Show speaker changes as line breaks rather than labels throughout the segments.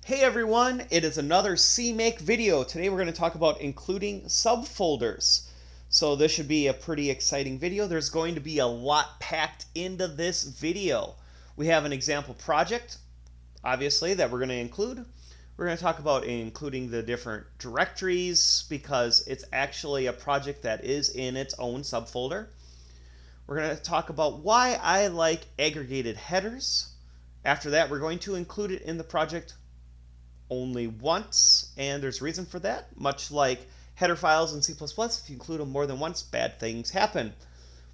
Hey everyone, it is another CMake video. Today we're going to talk about including subfolders. So this should be a pretty exciting video. There's going to be a lot packed into this video. We have an example project, obviously, that we're going to include. We're going to talk about including the different directories because it's actually a project that is in its own subfolder. We're going to talk about why I like aggregated headers. After that, we're going to include it in the project only once, and there's a reason for that. Much like header files in C++, if you include them more than once, bad things happen.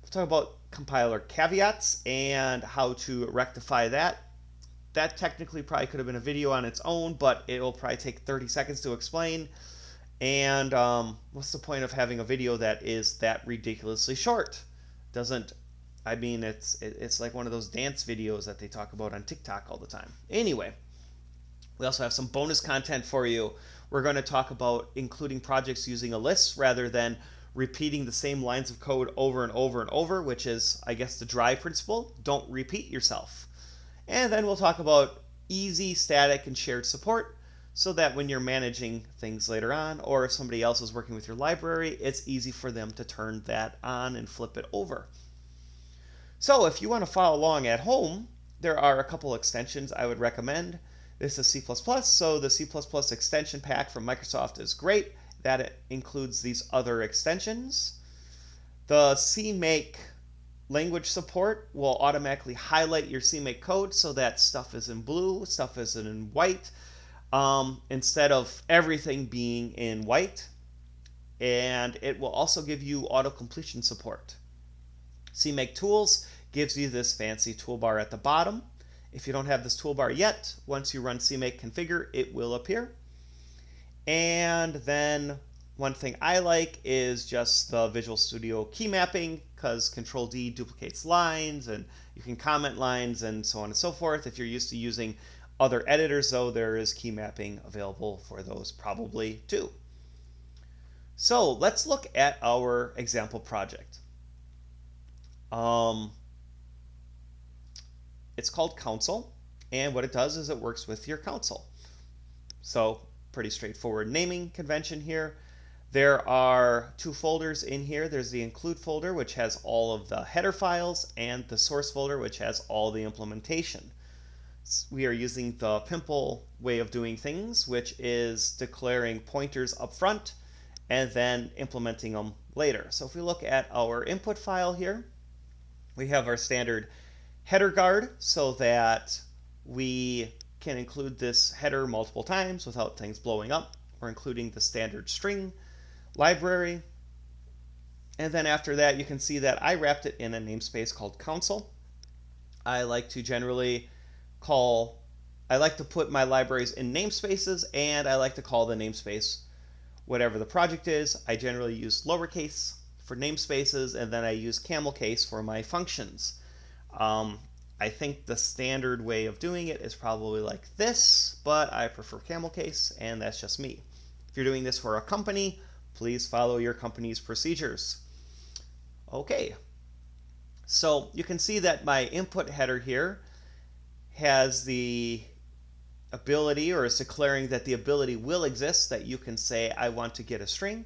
We'll talk about compiler caveats and how to rectify that. That technically probably could have been a video on its own, but it will probably take 30 seconds to explain. And what's the point of having a video that is that ridiculously short? It's like one of those dance videos that they talk about on TikTok all the time. Anyway, we also have some bonus content for you. We're going to talk about including projects using a list rather than repeating the same lines of code over and over and over, which is, I guess, the dry principle. Don't repeat yourself. And then we'll talk about easy, static, and shared support so that when you're managing things later on, or if somebody else is working with your library, it's easy for them to turn that on and flip it over. So if you want to follow along at home, there are a couple extensions I would recommend. This is C++, so the C++ extension pack from Microsoft is great. That includes these other extensions. The CMake language support will automatically highlight your CMake code so that stuff is in blue, stuff is in white, instead of everything being in white. And it will also give you auto-completion support. CMake Tools gives you this fancy toolbar at the bottom. If you don't have this toolbar yet, once you run CMake configure, it will appear. And then one thing I like is just the Visual Studio key mapping, because Control-D duplicates lines, and you can comment lines, and so on and so forth. If you're used to using other editors, though, there is key mapping available for those probably too. So let's look at our example project. It's called console, and what it does is it works with your console. So pretty straightforward naming convention here. There are two folders in here. There's the include folder, which has all of the header files, and the source folder, which has all the implementation. We are using the Pimple way of doing things, which is declaring pointers up front and then implementing them later. So if we look at our input file here, we have our standard header guard so that we can include this header multiple times without things blowing up. We're including the standard string library. And then after that, you can see that I wrapped it in a namespace called console. I like to put my libraries in namespaces, and I like to call the namespace whatever the project is. I generally use lowercase for namespaces, and then I use camel case for my functions. I think the standard way of doing it is probably like this, but I prefer camel case, and that's just me. If you're doing this for a company, please follow your company's procedures. Okay, so you can see that my input header here has the ability, or is declaring that the ability will exist, that you can say I want to get a string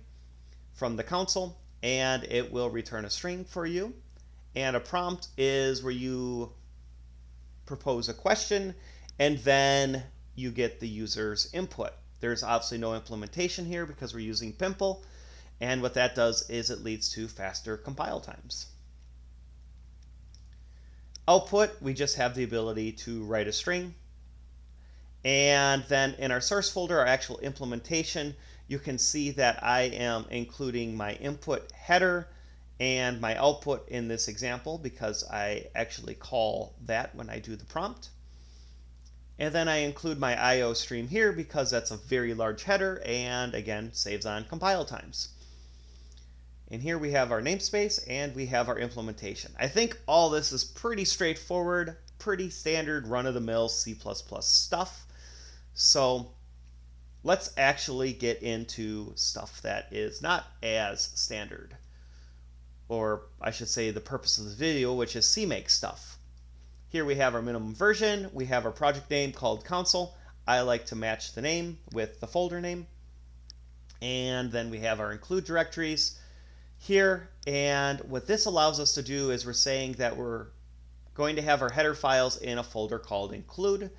from the console, and it will return a string for you. And a prompt is where you propose a question and then you get the user's input. There's obviously no implementation here because we're using Pimple, and what that does is it leads to faster compile times. Output, we just have the ability to write a string. And then in our source folder, our actual implementation, you can see that I am including my input header and my output in this example because I actually call that when I do the prompt. And then I include my IO stream here because that's a very large header and again saves on compile times. And here we have our namespace and we have our implementation. I think all this is pretty straightforward, pretty standard run-of-the-mill C++ stuff. So let's actually get into stuff that is not as standard. Or I should say the purpose of the video, which is CMake stuff. Here we have our minimum version. We have our project name called console. I like to match the name with the folder name. And then we have our include directories here. And what this allows us to do is we're saying that we're going to have our header files in a folder called include,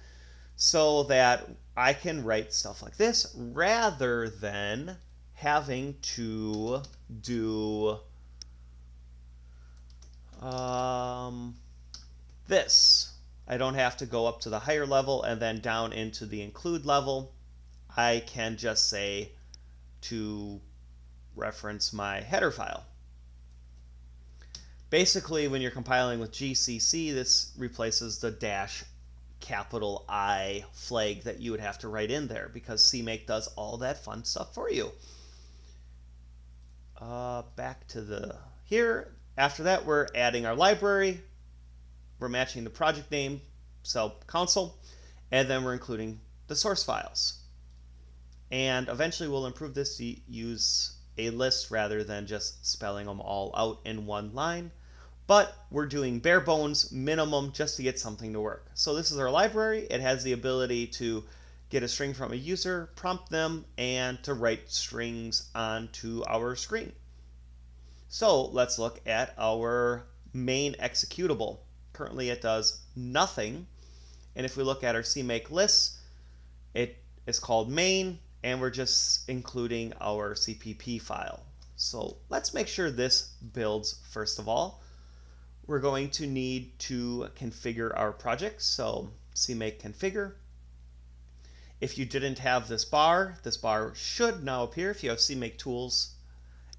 so that I can write stuff like this rather than having to do this. I don't have to go up to the higher level and then down into the include level. I can just say to reference my header file. Basically, when you're compiling with GCC, this replaces the capital I flag that you would have to write in there, because CMake does all that fun stuff for you. Back to the here. After that, we're adding our library. We're matching the project name, so console, and then we're including the source files. And eventually we'll improve this to use a list rather than just spelling them all out in one line. But we're doing bare bones minimum just to get something to work. So this is our library. It has the ability to get a string from a user, prompt them, and to write strings onto our screen. So let's look at our main executable. Currently it does nothing. And if we look at our CMake lists, it is called main, and we're just including our CPP file. So let's make sure this builds first of all. We're going to need to configure our project. So CMake configure. If you didn't have this bar should now appear if you have CMake tools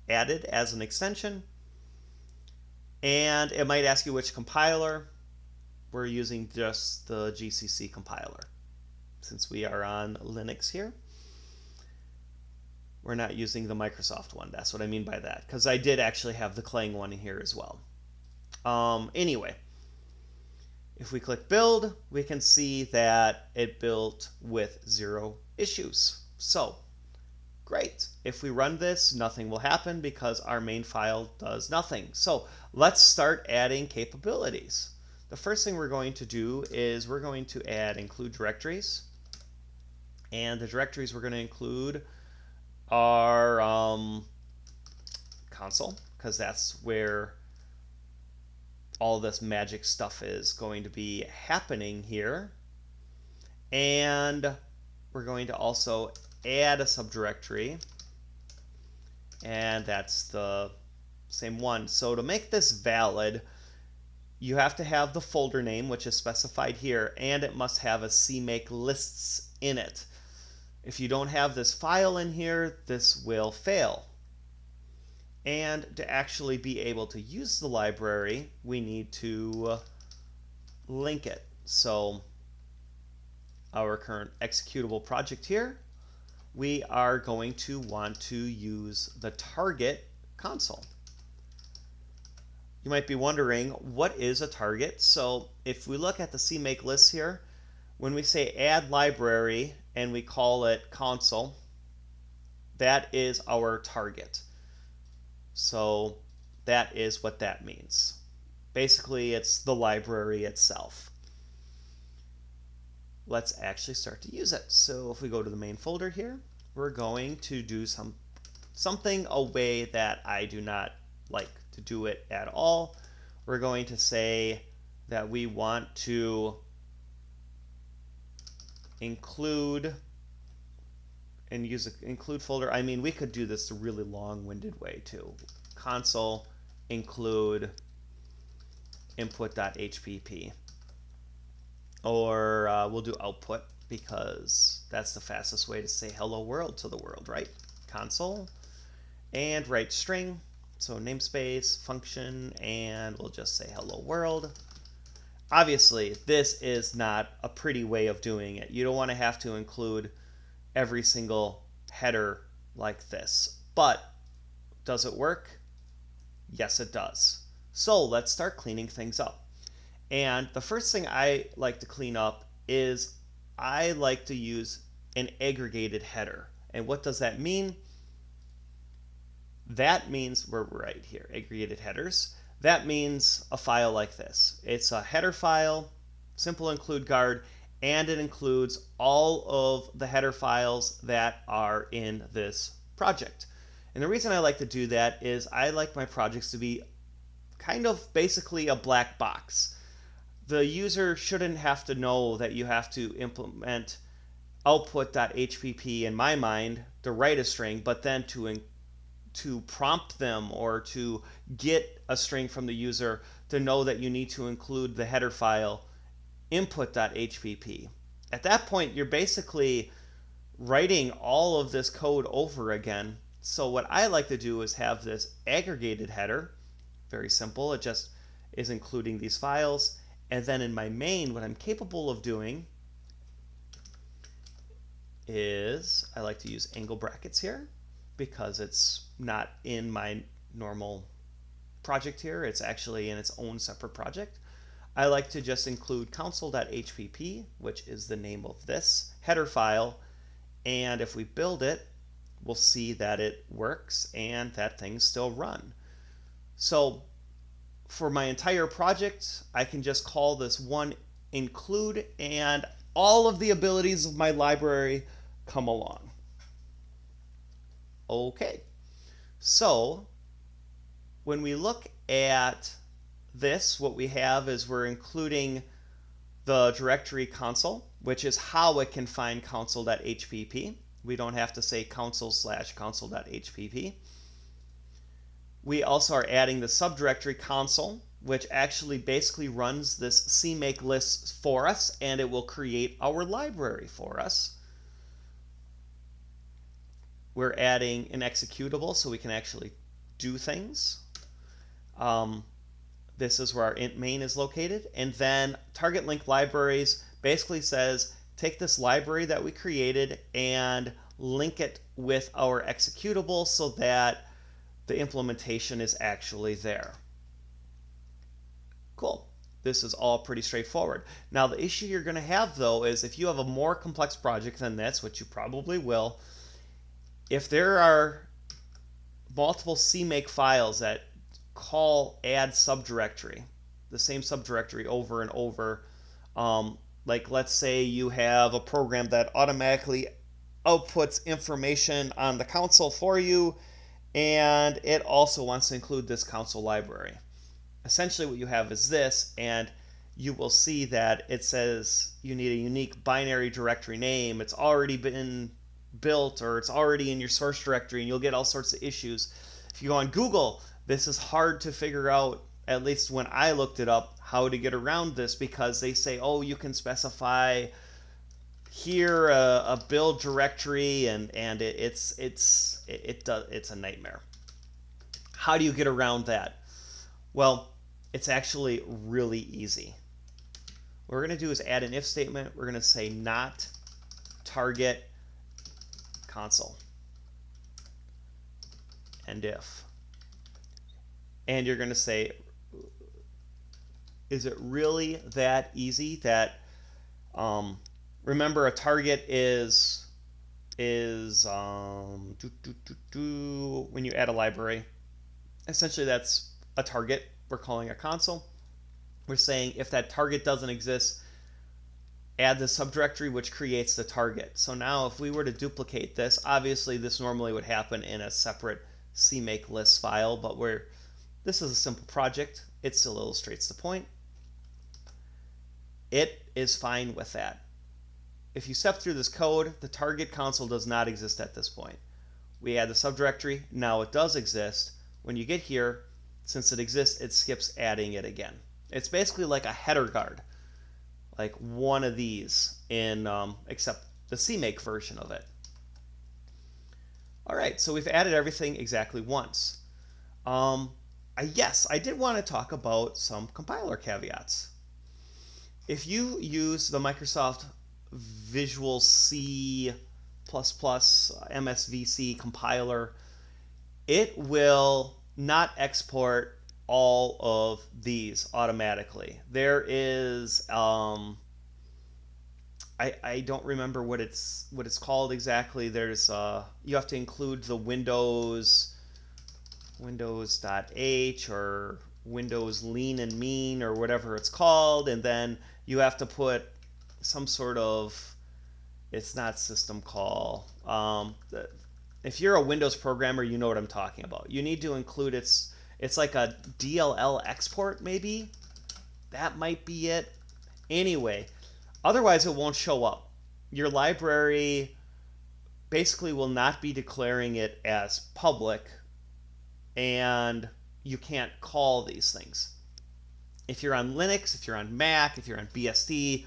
added as an extension. And it might ask you which compiler. We're using just the GCC compiler since we are on Linux here. We're not using the Microsoft one. That's what I mean by that, because I did actually have the Clang one here as well. Anyway, if we click build, we can see that it built with 0 issues. So great. If we run this, nothing will happen because our main file does nothing. So let's start adding capabilities. The first thing we're going to do is we're going to add include directories. And the directories we're going to include are console, because that's where all this magic stuff is going to be happening here. And we're going to also add a subdirectory, and that's the same one. So to make this valid, you have to have the folder name, which is specified here, and it must have a CMake lists in it. If you don't have this file in here, this will fail. And to actually be able to use the library, we need to link it. So our current executable project here, we are going to want to use the target console. You might be wondering, what is a target? So if we look at the CMake list here, when we say add library and we call it console, that is our target. So that is what that means. Basically, it's the library itself. Let's actually start to use it. So if we go to the main folder here, we're going to do something a way that I do not like to do it at all. We're going to say that we want to include and use an include folder. I mean, we could do this the really long-winded way too. Console include input.hpp. Or we'll do output, because that's the fastest way to say hello world to the world, right? Console, and write string, so namespace, function, and we'll just say hello world. Obviously, this is not a pretty way of doing it. You don't want to have to include every single header like this. But does it work? Yes, it does. So let's start cleaning things up. And the first thing I like to clean up is I like to use an aggregated header. And what does that mean? That means we're right here, aggregated headers. That means a file like this. It's a header file, simple include guard, and it includes all of the header files that are in this project. And the reason I like to do that is I like my projects to be kind of basically a black box. The user shouldn't have to know that you have to implement output.hpp in my mind to write a string, but then to prompt them or to get a string from the user to know that you need to include the header file input.hpp. At that point, you're basically writing all of this code over again. So what I like to do is have this aggregated header. Very simple. It just is including these files. And then in my main, what I'm capable of doing is I like to use angle brackets here because it's not in my normal project here. It's actually in its own separate project. I like to just include console.hpp, which is the name of this header file. And if we build it, we'll see that it works and that things still run. So for my entire project, I can just call this one include, and all of the abilities of my library come along. Okay, so when we look at this, what we have is we're including the directory console, which is how it can find console.hpp. We don't have to say console/console.hpp. We also are adding the subdirectory console, which actually basically runs this CMake list for us, and it will create our library for us. We're adding an executable so we can actually do things. This is where our int main is located. And then target link libraries basically says, take this library that we created and link it with our executable so that the implementation is actually there. Cool. This is all pretty straightforward. Now the issue you're going to have though is if you have a more complex project than this, which you probably will, if there are multiple CMake files that call add subdirectory, the same subdirectory over and over, like let's say you have a program that automatically outputs information on the console for you, and it also wants to include this console library. Essentially what you have is this, and you will see that it says you need a unique binary directory name. It's already been built or it's already in your source directory, and you'll get all sorts of issues. If you go on Google, this is hard to figure out, at least when I looked it up, how to get around this, because they say, oh, you can specify here a build directory, and it's a nightmare. How do you get around that? Well, it's actually really easy. What we're going to do is add an if statement. We're going to say not target console and if. And you're going to say, is it really that easy? That remember, a target is when you add a library, essentially that's a target. We're calling a console. We're saying if that target doesn't exist, add the subdirectory which creates the target. So now if we were to duplicate this, obviously this normally would happen in a separate CMake list file, but this is a simple project. It still illustrates the point. It is fine with that. If you step through this code, the target console does not exist at this point. We add the subdirectory. Now it does exist. When you get here, since it exists, it skips adding it again. It's basically like a header guard, like one of these in except the CMake version of it. All right, so we've added everything exactly once. Yes, I did want to talk about some compiler caveats. If you use the Microsoft Visual C++ MSVC compiler, it will not export all of these automatically. There is I don't remember what it's called exactly. There's you have to include the Windows.h or Windows lean and mean or whatever it's called, and then you have to put some sort of, it's not system call. If you're a Windows programmer, you know what I'm talking about. You need to include it's like a DLL export maybe. That might be it. Anyway, otherwise it won't show up. Your library basically will not be declaring it as public, and you can't call these things. If you're on Linux, if you're on Mac, if you're on BSD,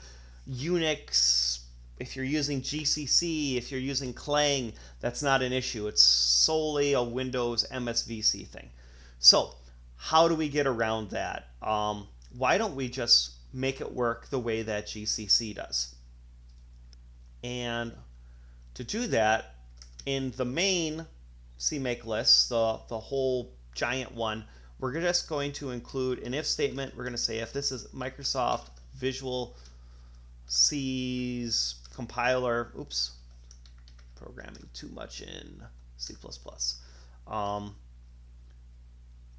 Unix, if you're using GCC, if you're using Clang, that's not an issue. It's solely a Windows MSVC thing. So how do we get around that? Why don't we just make it work the way that GCC does? And to do that, in the main CMake list, the whole giant one, we're just going to include an if statement. We're going to say if this is Microsoft Visual C's compiler, oops, programming too much in C++.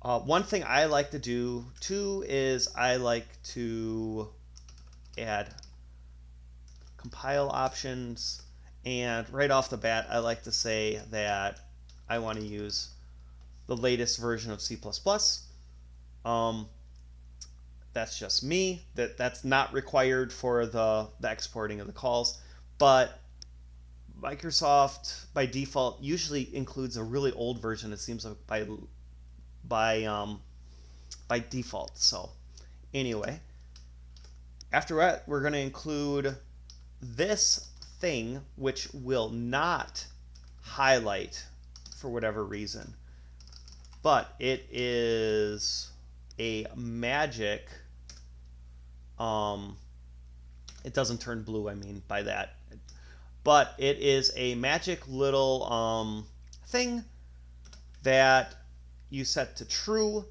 One thing I like to do too is I like to add compile options, and right off the bat I like to say that I want to use the latest version of C++. That's just me. That's not required for the exporting of the calls, but Microsoft by default usually includes a really old version. It seems like by default. So anyway, after that we're going to include this thing, which will not highlight for whatever reason, but it is a magic, it doesn't turn blue, I mean by that, but it is a magic little thing that you set to true,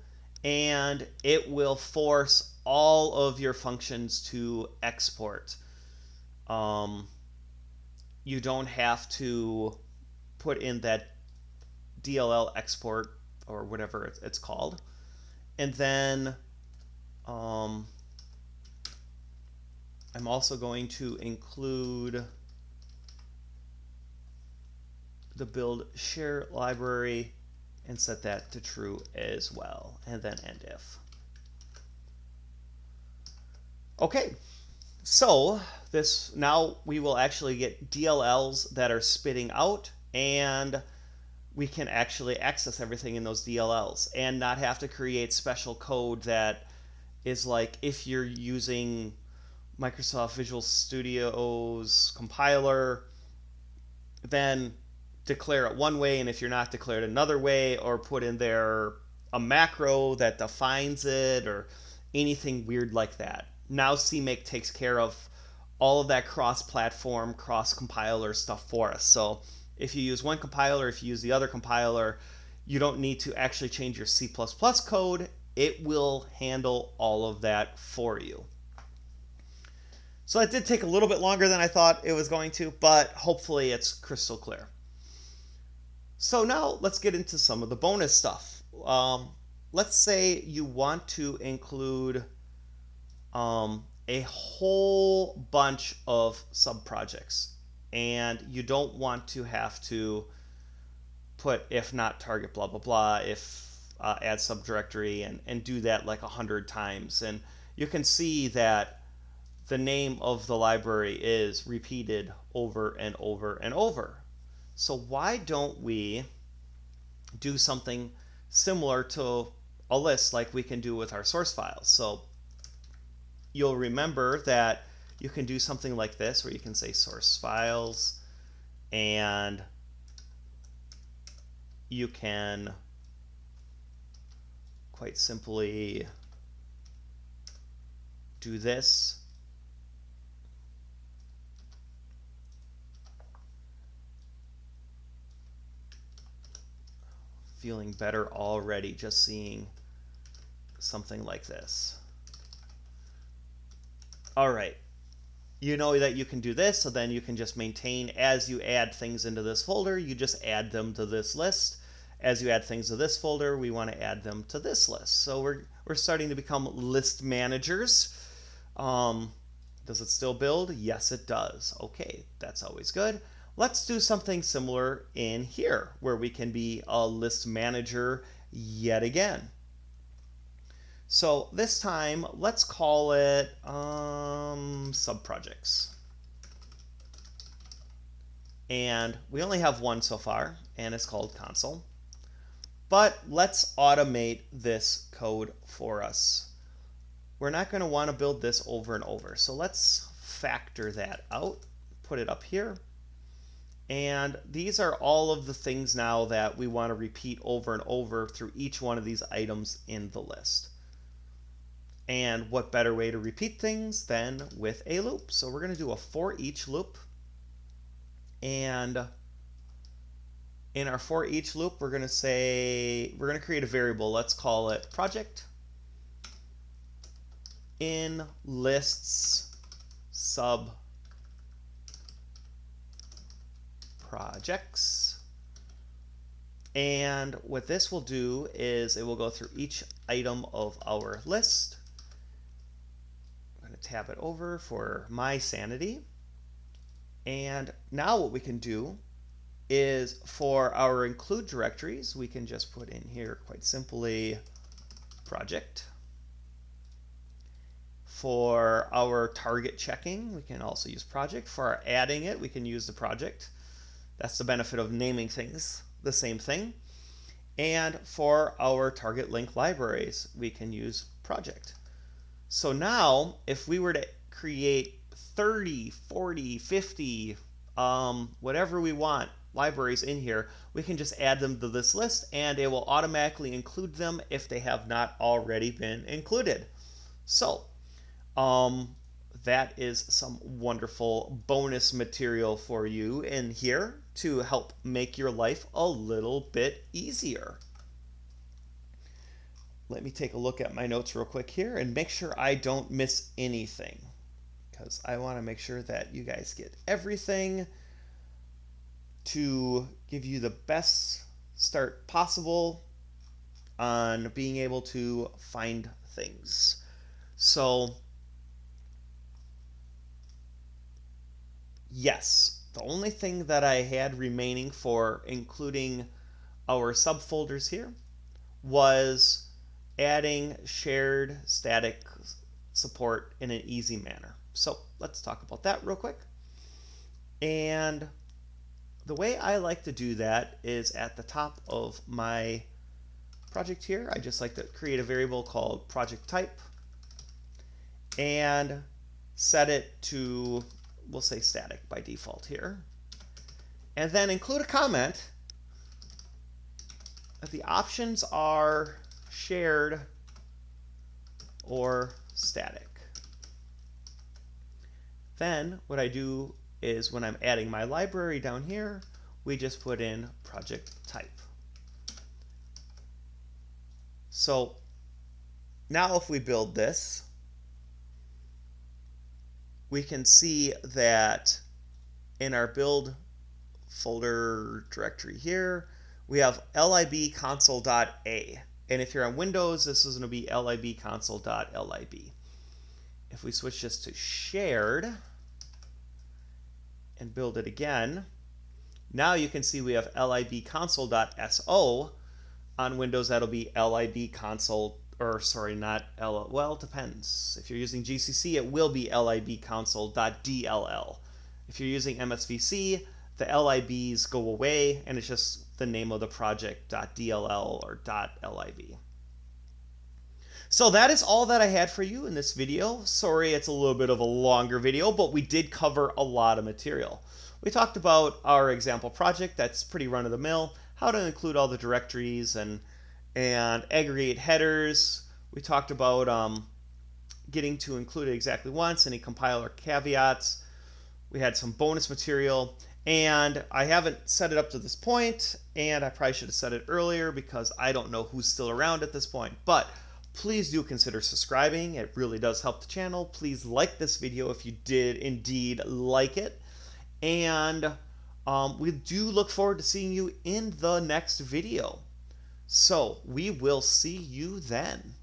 and it will force all of your functions to export. You don't have to put in that DLL export or whatever it's called. And then I'm also going to include the build share library and set that to true as well, and then end if. Okay, so this, now we will actually get DLLs that are spitting out, and we can actually access everything in those DLLs and not have to create special code that is like, if you're using Microsoft Visual Studio's compiler, then declare it one way, and if you're not, declare it another way, or put in there a macro that defines it or anything weird like that. Now CMake takes care of all of that cross-platform, cross-compiler stuff for us. So if you use one compiler, if you use the other compiler, you don't need to actually change your C++ code. It will handle all of that for you. So that did take a little bit longer than I thought it was going to, but hopefully it's crystal clear. So now let's get into some of the bonus stuff. Let's say you want to include a whole bunch of subprojects, and you don't want to have to put if not target blah blah blah, if add subdirectory, and do that like 100 times. And you can see that the name of the library is repeated over and over and over. So why don't we do something similar to a list like we can do with our source files? So you'll remember that you can do something like this, where you can say source files, and you can quite simply do this. Feeling better already just seeing something like this. All right, you know that you can do this, so then you can just maintain, as you add things into this folder, you just add them to this list. As you add things to this folder, we want to add them to this list. So we're starting to become list managers. Does it still build? Yes, it does. Okay, that's always good. Let's do something similar in here where we can be a list manager yet again. So this time, let's call it subprojects. And we only have one so far, and it's called console. But let's automate this code for us. We're not going to want to build this over and over. So let's factor that out, put it up here. And these are all of the things now that we want to repeat over and over through each one of these items in the list. And what better way to repeat things than with a loop? So we're going to do a for each loop. And in our for each loop, we're going to create a variable. Let's call it project in lists sub projects. And what this will do is it will go through each item of our list. I'm going to tab it over for my sanity. And now what we can do is for our include directories, we can just put in here quite simply project. For our target checking, we can also use project. For our adding it, we can use the project. That's the benefit of naming things the same thing. And for our target link libraries, we can use project. So now, if we were to create 30, 40, 50, whatever we want, libraries in here, we can just add them to this list and it will automatically include them if they have not already been included. So that is some wonderful bonus material for you in here to help make your life a little bit easier. Let me take a look at my notes real quick here and make sure I don't miss anything, because I want to make sure that you guys get everything to give you the best start possible on being able to find things. So yes, the only thing that I had remaining for including our subfolders here was adding shared static support in an easy manner. So let's talk about that real quick. And the way I like to do that is at the top of my project here, I just like to create a variable called project type and set it to, we'll say static by default here. And then include a comment that the options are shared or static. Then what I do is when I'm adding my library down here, we just put in project type. So now if we build this, we can see that in our build folder directory here, we have libconsole.a. And if you're on Windows, this is going to be libconsole.lib. If we switch this to shared and build it again, now you can see we have libconsole.so. On Windows, that'll be libconsole, or sorry, not L, well, it depends. If you're using GCC, it will be libconsole.dll. If you're using MSVC, the libs go away, and it's just the name of the project, .dll or .lib. So that is all that I had for you in this video. Sorry, it's a little bit of a longer video, but we did cover a lot of material. We talked about our example project that's pretty run-of-the-mill, how to include all the directories and aggregate headers. We talked about getting to include it exactly once, any compiler caveats. We had some bonus material, and I haven't set it up to this point, and I probably should have said it earlier because I don't know who's still around at this point, but please do consider subscribing. It really does help the channel. Please like this video if you did indeed like it. And we do look forward to seeing you in the next video. So we will see you then.